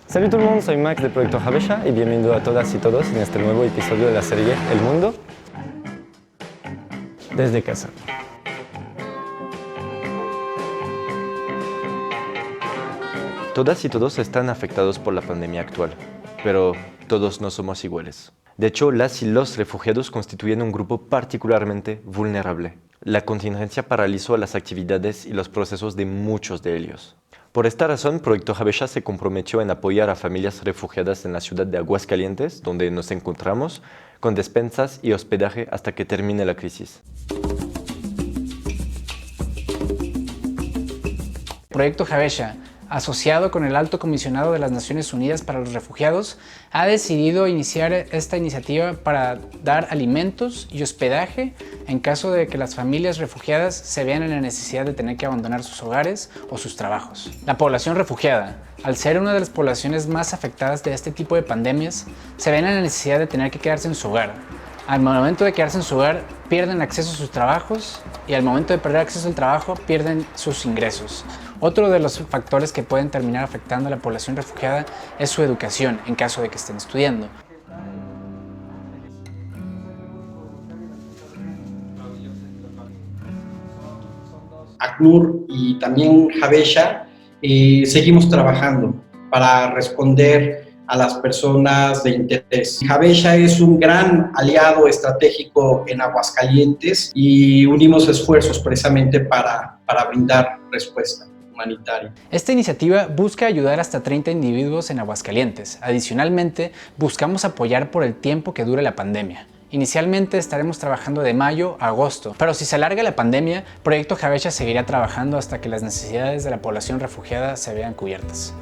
Salut tout le monde, soy Max de Proyecto Javecha y bienvenido a todas y todos en este nuevo episodio de la serie El Mundo desde casa. Todas y todos están afectados por la pandemia actual, pero todos no somos iguales. De hecho, las y los refugiados constituyen un grupo particularmente vulnerable. La contingencia paralizó las actividades y los procesos de muchos de ellos. Por esta razón, Proyecto Javecha se comprometió en apoyar a familias refugiadas en la ciudad de Aguascalientes, donde nos encontramos, con despensas y hospedaje hasta que termine la crisis. Proyecto Javecha, asociado con el Alto Comisionado de las Naciones Unidas para los Refugiados, ha decidido iniciar esta iniciativa para dar alimentos y hospedaje en caso de que las familias refugiadas se vean en la necesidad de tener que abandonar sus hogares o sus trabajos. La población refugiada, al ser una de las poblaciones más afectadas de este tipo de pandemias, se ven en la necesidad de tener que quedarse en su hogar. Al momento de quedarse en su hogar, pierden acceso a sus trabajos y al momento de perder acceso al trabajo, pierden sus ingresos. Otro de los factores que pueden terminar afectando a la población refugiada es su educación, en caso de que estén estudiando. ACNUR y también Javecha seguimos trabajando para responder a las personas de interés. Javecha es un gran aliado estratégico en Aguascalientes y unimos esfuerzos precisamente para brindar respuesta humanitaria. Esta iniciativa busca ayudar hasta 30 individuos en Aguascalientes. Adicionalmente, buscamos apoyar por el tiempo que dure la pandemia. Inicialmente estaremos trabajando de mayo a agosto, pero si se alarga la pandemia, Proyecto Javecha seguirá trabajando hasta que las necesidades de la población refugiada se vean cubiertas.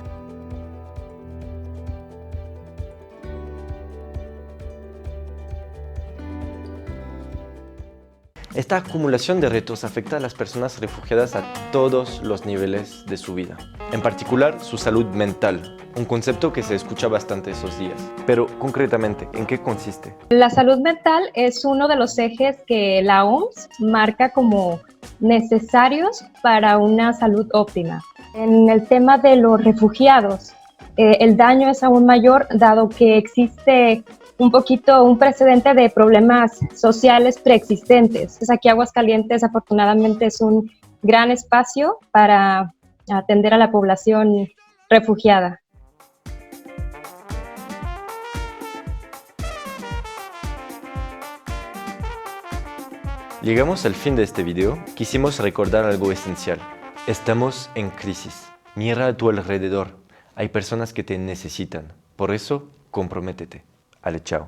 Esta acumulación de retos afecta a las personas refugiadas a todos los niveles de su vida. En particular, su salud mental, un concepto que se escucha bastante esos días. Pero, concretamente, ¿en qué consiste? La salud mental es uno de los ejes que la OMS marca como necesarios para una salud óptima. En el tema de los refugiados, el daño es aún mayor dado que existe un precedente de problemas sociales preexistentes. Entonces, aquí Aguascalientes afortunadamente es un gran espacio para atender a la población refugiada. Llegamos al fin de este video. Quisimos recordar algo esencial. Estamos en crisis. Mira a tu alrededor. Hay personas que te necesitan. Por eso, comprométete. Ale, chao.